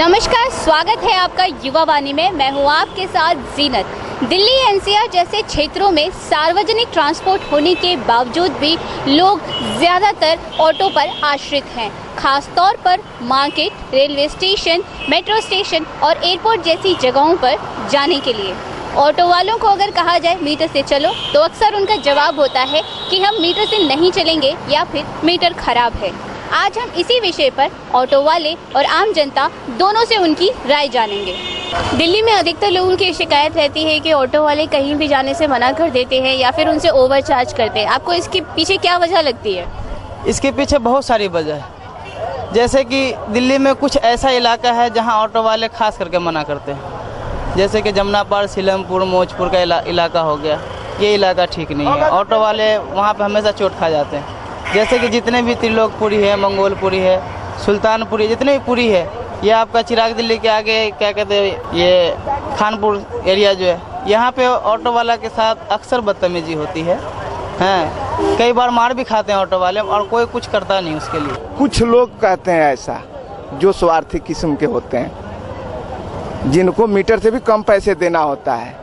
नमस्कार, स्वागत है आपका युवा वाणी में। मैं हूं आपके साथ जीनत। दिल्ली एनसीआर जैसे क्षेत्रों में सार्वजनिक ट्रांसपोर्ट होने के बावजूद भी लोग ज़्यादातर ऑटो पर आश्रित हैं, खास तौर पर market, railway station, metro station और एयरपोर्ट जैसी जगहों पर जाने के लिए। ऑटो वालों को अगर कहा जाए मीटर से चलो तो अक्सर उनका जवाब होता है कि हम मीटर से नहीं चलेंगे या फिर मीटर खराब है। आज हम इसी विषय पर ऑटो वाले और आम जनता दोनों से उनकी राय जानेंगे। दिल्ली में अधिकतर लोगों की शिकायत रहती है कि ऑटो वाले कहीं भी जाने से मना कर देते हैं या फिर उनसे ओवरचार्ज करते हैं। आपको इसके पीछे क्या वजह लगती है? इसके पीछे बहुत सारी वजह है। जैसे कि दिल्ली में कुछ ऐसा इलाका है जहां ऑटो वाले खास करके मना करते हैं, जैसे कि जमुना पार, सीलमपुर, मौजपुर का इलाका हो गया। ये इलाका ठीक नहीं है। ऑटो वाले वहाँ पर हमेशा चोट खा जाते हैं। जैसे कि जितने भी त्रिलोकपुरी है, मंगोलपुरी है, सुल्तानपुरी, जितने भी पुरी है, ये आपका चिराग दिल्ली के आगे क्या कहते हैं, ये खानपुर एरिया जो है, यहाँ पे ऑटो वाला के साथ अक्सर बदतमीजी होती है। हैं, कई बार मार भी खाते हैं ऑटो वाले और कोई कुछ करता नहीं उसके लिए। कुछ लोग कहते हैं ऐसा, जो स्वार्थी किस्म के होते हैं, जिनको मीटर से भी कम पैसे देना होता है,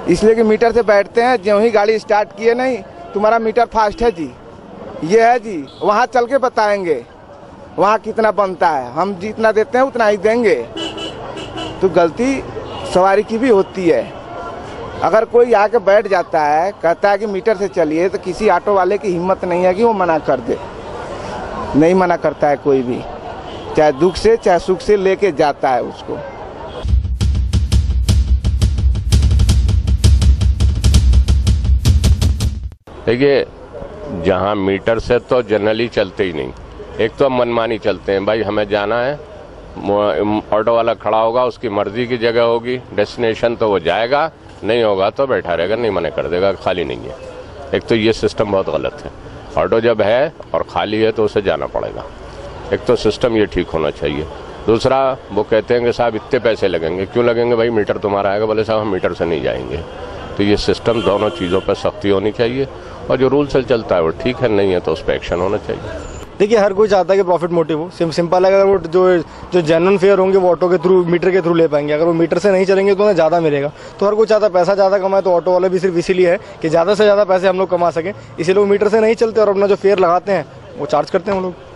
इसलिए कि मीटर से बैठते हैं। जो ही गाड़ी स्टार्ट किए, नहीं तुम्हारा मीटर फास्ट है जी, ये है जी, वहाँ चल के बताएंगे वहाँ कितना बनता है, हम जितना देते हैं उतना ही देंगे। तो गलती सवारी की भी होती है। अगर कोई आके बैठ जाता है, कहता है कि मीटर से चलिए, तो किसी ऑटो वाले की हिम्मत नहीं है कि वो मना कर दे। नहीं मना करता है कोई भी, चाहे दुख से चाहे सुख से लेके जाता है उसको। देखिए, जहाँ मीटर से तो जनरली चलते ही नहीं। एक तो मनमानी चलते हैं, भाई हमें जाना है, ऑटो वाला खड़ा होगा, उसकी मर्जी की जगह होगी, डेस्टिनेशन तो वो जाएगा, नहीं होगा तो बैठा रहेगा, नहीं मना कर देगा, खाली नहीं है। एक तो ये सिस्टम बहुत गलत है। ऑटो जब है और खाली है तो उसे जाना पड़ेगा। एक तो सिस्टम ये ठीक होना चाहिए। दूसरा, वो कहते हैं कि साहब इतने पैसे लगेंगे। क्यों लगेंगे भाई, मीटर तुम्हारा आएगा। बोले साहब हम मीटर से नहीं जाएंगे। तो ये सिस्टम, दोनों चीज़ों पर सख्ती होनी चाहिए और जो रूल से चलता है वो ठीक है, नहीं है तो उस पर एक्शन होना चाहिए। देखिए, हर कोई चाहता है कि प्रॉफिट मोटिव हो। सिंपल है, अगर वो जो जेन्युइन फेयर होंगे वो ऑटो के थ्रू, मीटर के थ्रू ले पाएंगे। अगर वो मीटर से नहीं चलेंगे तो उन्हें ज़्यादा मिलेगा। तो हर कोई चाहता है पैसा ज़्यादा कमाए। तो ऑटो वाले भी सिर्फ इसीलिए है कि ज़्यादा से ज़्यादा पैसे हम लोग कमा सकें, इसीलिए वो मीटर से नहीं चलते और अपना जो फेयर लगाते हैं वो चार्ज करते हैं हम लोग।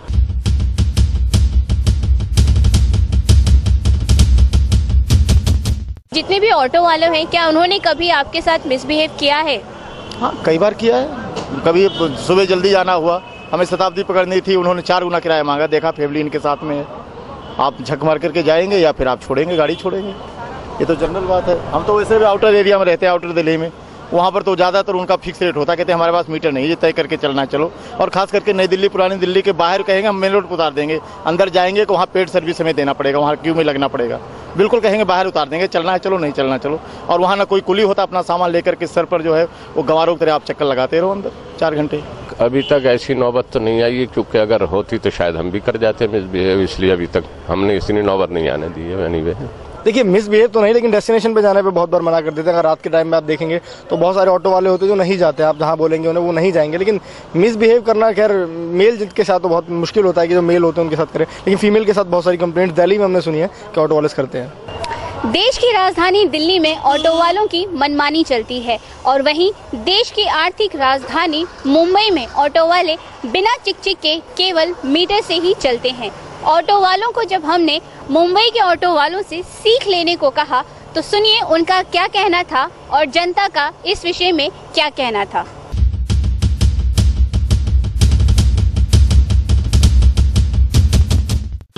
जितने भी ऑटो वाले हैं, क्या उन्होंने कभी आपके साथ मिसबिहेव किया है? हाँ, कई बार किया है। कभी सुबह जल्दी जाना हुआ, हमें शताब्दी पकड़नी थी, उन्होंने 4 गुना किराया मांगा। देखा फैमिली इनके साथ में है, आप झक मार करके जाएंगे या फिर आप छोड़ेंगे, गाड़ी छोड़ेंगे। ये तो जनरल बात है। हम तो वैसे भी आउटर एरिया में रहते हैं, आउटर दिल्ली में। वहाँ पर तो ज़्यादातर उनका फिक्स रेट होता है, कहते हैं हमारे पास मीटर नहीं है, तय करके चलना चलो। और खास करके नई दिल्ली, पुरानी दिल्ली के बाहर कहेंगे हम मेन रोड पर उतार देंगे, अंदर जाएंगे तो वहाँ पेड सर्विस हमें देना पड़ेगा, वहाँ क्यू में लगना पड़ेगा। बिल्कुल कहेंगे बाहर उतार देंगे, चलना है चलो, नहीं चलना चलो। और वहाँ ना कोई कुली होता, अपना सामान लेकर के सर पर जो है वो गंवारों की तरह आप चक्कर लगाते रहो अंदर 4 घंटे। अभी तक ऐसी नौबत तो नहीं आई है, क्योंकि अगर होती तो शायद हम भी कर जाते मिसबिहेव, इसलिए अभी तक हमने इतनी नौबत नहीं आने दी है। एनीवे, देखिए, मिसबिहेव तो नहीं, लेकिन डेस्टिनेशन पे जाने पे बहुत बार मना कर देते हैं। अगर रात के टाइम में आप देखेंगे तो बहुत सारे ऑटो वाले होते हैं जो नहीं जाते। आप जहाँ बोलेंगे उन्हें वो नहीं जाएंगे। लेकिन मिसबिहेव करना खैर मेल जिनके साथ तो बहुत मुश्किल होता है कि जो मेल होते हैं उनके साथ करें, लेकिन फीमेल के साथ बहुत सारी कंप्लेंट्स दिल्ली में हमने सुनी है कि ऑटो वाले करते हैं। देश की राजधानी दिल्ली में ऑटो वालों की मनमानी चलती है और वहीं देश की आर्थिक राजधानी मुंबई में ऑटो वाले बिना चिक-चिक के केवल मीटर से ही चलते हैं। ऑटो वालों को जब हमने मुंबई के ऑटो वालों से सीख लेने को कहा तो सुनिए उनका क्या कहना था और जनता का इस विषय में क्या कहना था।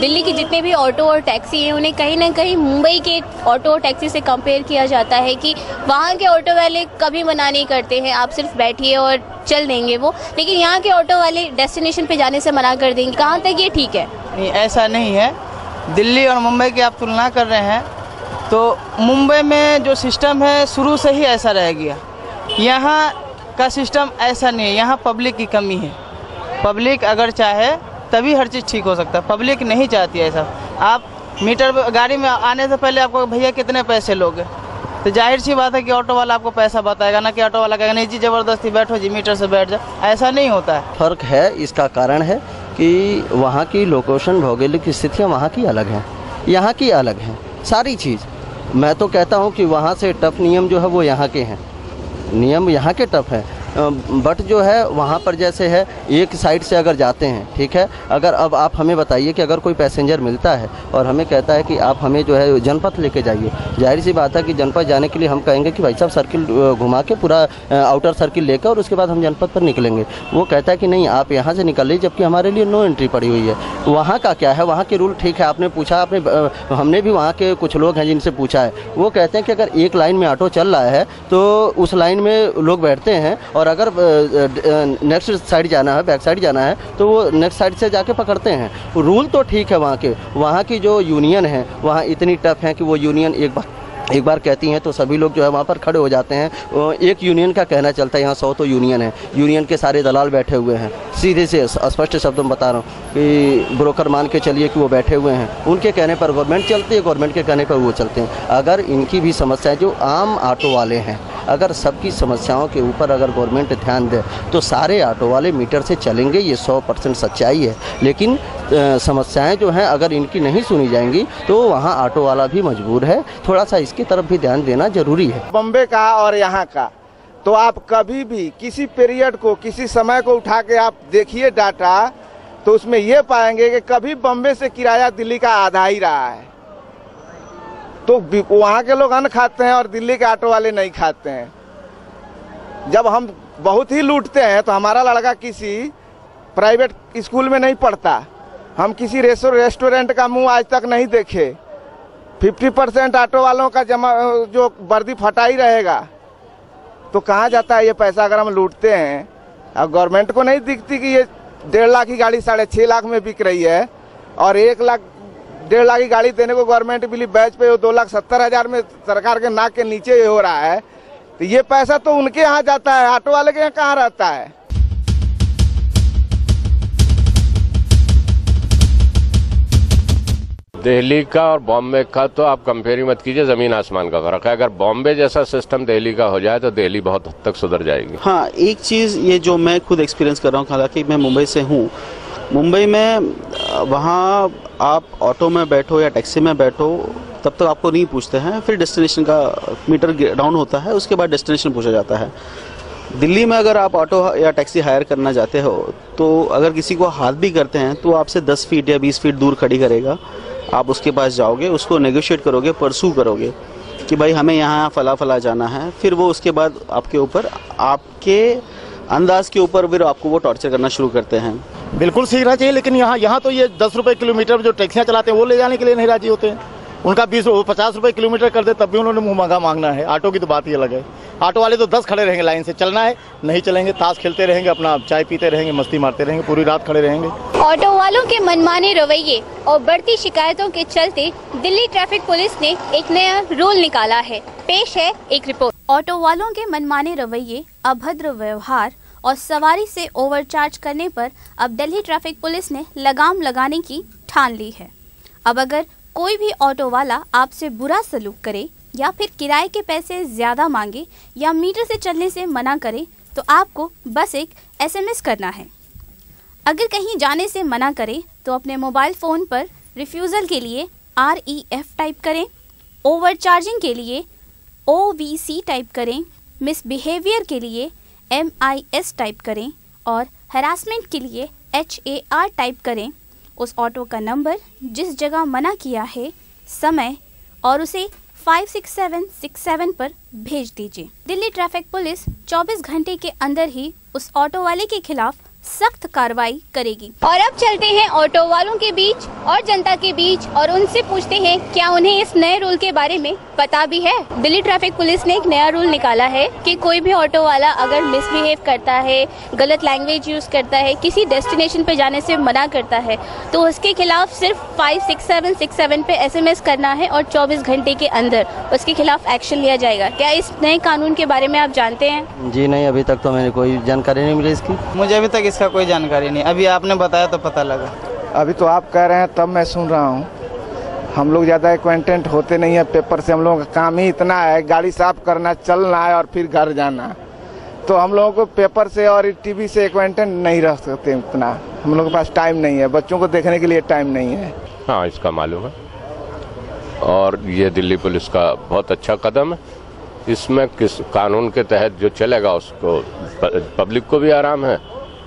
दिल्ली के जितने भी ऑटो और टैक्सी हैं उन्हें कहीं ना कहीं मुंबई के ऑटो और टैक्सी से कंपेयर किया जाता है कि वहाँ के ऑटो वाले कभी मना नहीं करते हैं, आप सिर्फ बैठिए और चल देंगे वो, लेकिन यहाँ के ऑटो वाले डेस्टिनेशन पे जाने से मना कर देंगे। कहाँ तक ये ठीक है? नहीं, ऐसा नहीं है। दिल्ली और मुंबई की आप तुलना कर रहे हैं तो मुंबई में जो सिस्टम है शुरू से ही ऐसा रह गया। यहाँ का सिस्टम ऐसा नहीं है। यहाँ पब्लिक की कमी है। पब्लिक अगर चाहे तभी हर चीज़ ठीक हो सकता है। पब्लिक नहीं चाहती है ऐसा। आप मीटर गाड़ी में आने से पहले आपको भैया कितने पैसे लोगे, तो जाहिर सी बात है कि ऑटो वाला आपको पैसा बताएगा, ना कि ऑटो वाला कहेगा नहीं जी ज़बरदस्ती बैठो जी, मीटर से बैठ जाओ। ऐसा नहीं होता है। फर्क है। इसका कारण है कि वहाँ की लोकेशन, भौगोलिक स्थितियाँ वहाँ की अलग हैं। यहाँ की अलग है सारी चीज़। मैं तो कहता हूँ कि वहाँ से टफ नियम जो है वो यहाँ के हैं, नियम यहाँ के टफ है, बट जो है वहाँ पर जैसे है एक साइड से अगर जाते हैं, ठीक है, अगर अब आप हमें बताइए कि अगर कोई पैसेंजर मिलता है और हमें कहता है कि आप हमें जो है जनपथ लेके जाइए, जाहिर सी बात है कि जनपथ जाने के लिए हम कहेंगे कि भाई साहब सर्किल घुमा के पूरा आउटर सर्किल लेकर और उसके बाद हम जनपथ पर निकलेंगे। वो कहता है कि नहीं आप यहाँ से निकल लीजिए, जबकि हमारे लिए नो एंट्री पड़ी हुई है। वहाँ का क्या है, वहाँ के रूल ठीक है, आपने पूछा, हमने भी वहाँ के कुछ लोग हैं जिनसे पूछा है, वो कहते हैं कि अगर एक लाइन में ऑटो चल रहा है तो उस लाइन में लोग बैठते हैं और अगर नेक्स्ट साइड जाना है, बैक साइड जाना है तो वो नेक्स्ट साइड से जाके पकड़ते हैं। रूल तो ठीक है वहाँ के, वहाँ की जो यूनियन है वहाँ इतनी टफ है कि वो यूनियन एक बार कहती हैं तो सभी लोग जो है वहाँ पर खड़े हो जाते हैं। एक यूनियन का कहना चलता है, यहाँ 100 तो यूनियन है, यूनियन के सारे दलाल बैठे हुए हैं, सीधे से स्पष्ट शब्दों में बता रहा हूँ कि ब्रोकर मान के चलिए कि वो बैठे हुए हैं, उनके कहने पर गवर्नमेंट चलती है, गवर्नमेंट के कहने पर वो चलते हैं। अगर इनकी भी समस्याएं जो आम ऑटो वाले हैं, अगर सबकी समस्याओं के ऊपर अगर गवर्नमेंट ध्यान दे तो सारे ऑटो वाले मीटर से चलेंगे, ये 100% सच्चाई है। लेकिन समस्याएं जो हैं अगर इनकी नहीं सुनी जाएंगी तो वहाँ ऑटो वाला भी मजबूर है, थोड़ा सा इसकी तरफ भी ध्यान देना जरूरी है। बम्बे का और यहाँ का तो आप कभी भी किसी पीरियड को, किसी समय को उठा के आप देखिए डाटा, तो उसमें ये पाएंगे कि कभी बम्बे से किराया दिल्ली का आधा ही रहा है। तो वहाँ के लोग अन्न खाते हैं और दिल्ली के ऑटो वाले नहीं खाते हैं। जब हम बहुत ही लूटते हैं तो हमारा लड़का किसी प्राइवेट स्कूल में नहीं पढ़ता, हम किसी रेस्टोरेंट का मुंह आज तक नहीं देखे। 50% ऑटो वालों का जमा जो वर्दी फटा ही रहेगा, तो कहाँ जाता है ये पैसा अगर हम लूटते हैं। अब गवर्नमेंट को नहीं दिखती कि ये 1.5 लाख की गाड़ी 6.5 लाख में बिक रही है और 1.5 लाख की गाड़ी देने को गवर्नमेंट बिली बैच पे 2,70,000 में सरकार के नाक के नीचे हो रहा है। तो ये पैसा तो उनके यहाँ जाता है, ऑटो वाले के यहाँ कहाँ रहता है। दिल्ली का और बॉम्बे का तो आप कंपेयर मत कीजिए, जमीन आसमान का फर्क है। अगर बॉम्बे जैसा सिस्टम दिल्ली का हो जाए तो दिल्ली बहुत हद तक सुधर जाएगी। हाँ, एक चीज़ ये जो मैं खुद एक्सपीरियंस कर रहा हूँ, हालांकि मैं मुंबई से हूँ, मुंबई में वहाँ आप ऑटो में बैठो या टैक्सी में बैठो तब तक आपको नहीं पूछते हैं, फिर डेस्टिनेशन का मीटर डाउन होता है, उसके बाद डेस्टिनेशन पूछा जाता है। दिल्ली में अगर आप ऑटो या टैक्सी हायर करना चाहते हो तो अगर किसी को हाथ भी करते हैं तो आपसे 10 फीट या 20 फीट दूर खड़ी करेगा, आप उसके पास जाओगे, उसको नेगोशिएट करोगे, परसू करोगे कि भाई हमें यहाँ फला जाना है, फिर वो उसके बाद आपके ऊपर, आपके अंदाज के ऊपर फिर आपको वो टॉर्चर करना शुरू करते हैं। बिल्कुल सीखना चाहिए, लेकिन यहाँ तो ये 10 रुपए किलोमीटर जो टैक्सियाँ चलाते हैं वो ले जाने के लिए नहीं राजी होते हैं। उनका 50 रुपए किलोमीटर कर दे तब भी उन्होंने मुँह महंगा मांगना है। ऑटो की तो बात ही अलग है। ऑटो वाले तो 10 खड़े रहेंगे लाइन से, चलना है नहीं चलेंगे, ताश खेलते रहेंगे, अपना चाय पीते रहेंगे, मस्ती मारते रहेंगे, पूरी रात खड़े रहेंगे। ऑटो वालों के मनमाने रवैये और बढ़ती शिकायतों के चलते दिल्ली ट्रैफिक पुलिस ने एक नया रूल निकाला है। पेश है एक रिपोर्ट। ऑटो वालों के मनमाने रवैये, अभद्र व्यवहार और सवारी से ओवरचार्ज करने पर अब दिल्ली ट्रैफिक पुलिस ने लगाम लगाने की ठान ली है। अब अगर कोई भी ऑटो वाला आपसे बुरा सलूक करे या फिर किराए के पैसे ज़्यादा मांगे या मीटर से चलने से मना करे तो आपको बस एक SMS करना है। अगर कहीं जाने से मना करे तो अपने मोबाइल फ़ोन पर रिफ्यूज़ल के लिए REF टाइप करें, ओवरचार्जिंग के लिए OVC टाइप करें, मिसबिहेवियर के लिए MIS टाइप करें और हरासमेंट के लिए HAR टाइप करें। उस ऑटो का नंबर, जिस जगह मना किया है, समय और उसे 56767 पर भेज दीजिए। दिल्ली ट्रैफिक पुलिस 24 घंटे के अंदर ही उस ऑटो वाले के खिलाफ सख्त कार्रवाई करेगी। और अब चलते हैं ऑटो वालों के बीच और जनता के बीच और उनसे पूछते हैं क्या उन्हें इस नए रूल के बारे में पता भी है। दिल्ली ट्रैफिक पुलिस ने एक नया रूल निकाला है कि कोई भी ऑटो वाला अगर मिसबिहेव करता है, गलत लैंग्वेज यूज करता है, किसी डेस्टिनेशन पे जाने से मना करता है तो उसके खिलाफ सिर्फ 56767 पे SMS करना है और 24 घंटे के अंदर उसके खिलाफ एक्शन लिया जाएगा। क्या इस नए कानून के बारे में आप जानते हैं? जी नहीं, अभी तक तो मैंने कोई जानकारी नहीं मिली इसकी। मुझे अभी तक इसका कोई जानकारी नहीं, अभी आपने बताया तो पता लगा। अभी तो आप कह रहे हैं तब मैं सुन रहा हूँ। हम लोग ज़्यादा एक्वेंटेंट होते नहीं है पेपर से, हम लोगों का काम ही इतना है गाड़ी साफ करना, चलना है और फिर घर जाना। तो हम लोगों को पेपर से और TV से एक्वेंटेंट नहीं रह सकते इतना, हम लोगों के पास टाइम नहीं है, बच्चों को देखने के लिए टाइम नहीं है। हाँ, इसका मालूम है। और ये दिल्ली पुलिस का बहुत अच्छा कदम है। इसमें किस कानून के तहत जो चलेगा उसको पब्लिक को भी आराम है,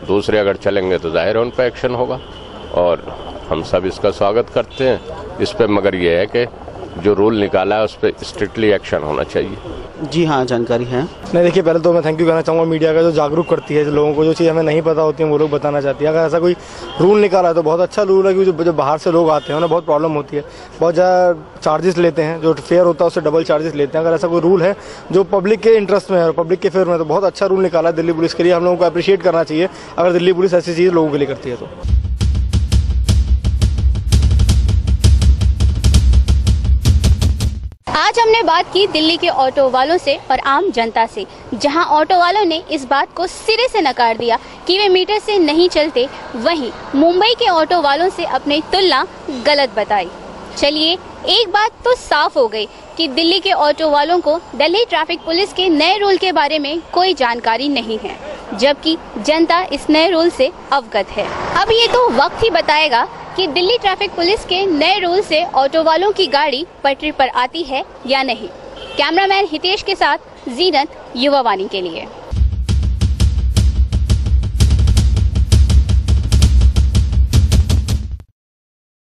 दूसरे अगर चलेंगे तो जाहिर है उन पर एक्शन होगा और हम सब इसका स्वागत करते हैं इस पर। मगर ये है कि जो रूल निकाला है उस पर स्ट्रिक्टली एक्शन होना चाहिए। जी हाँ, जानकारी है। नहीं, देखिए पहले तो मैं थैंक यू कहना चाहूँगा मीडिया का, जो जागरूक करती है, जो लोगों को जो चीज़ हमें नहीं पता होती है वो लोग बताना चाहती है। अगर ऐसा कोई रूल निकाला है तो बहुत अच्छा रूल है, क्योंकि जो बाहर से लोग आते हैं उन्हें बहुत प्रॉब्लम होती है, बहुत ज़्यादा चार्जेस लेते हैं, जो फेयर होता है उससे डबल चार्जेस लेते हैं। अगर ऐसा कोई रूल है जो पब्लिक के इंटरेस्ट में है और पब्लिक के फेवर में, तो बहुत अच्छा रूल निकाला है दिल्ली पुलिस के लिए। हम लोगों को अप्रिशिएट करना चाहिए अगर दिल्ली पुलिस ऐसी चीज़ लोगों के लिए करती है तो। आज हमने बात की दिल्ली के ऑटो वालों से और आम जनता से, जहां ऑटो वालों ने इस बात को सिरे से नकार दिया कि वे मीटर से नहीं चलते, वहीं मुंबई के ऑटो वालों से अपनी तुलना गलत बताई। चलिए, एक बात तो साफ हो गई कि दिल्ली के ऑटो वालों को दिल्ली ट्रैफिक पुलिस के नए रूल के बारे में कोई जानकारी नहीं है, जबकि जनता इस नए रूल से अवगत है। अब ये तो वक्त ही बताएगा कि दिल्ली ट्रैफिक पुलिस के नए रूल से ऑटो वालों की गाड़ी पटरी पर आती है या नहीं। कैमरामैन हितेश के साथ जीनत, युवा वाणी के लिए।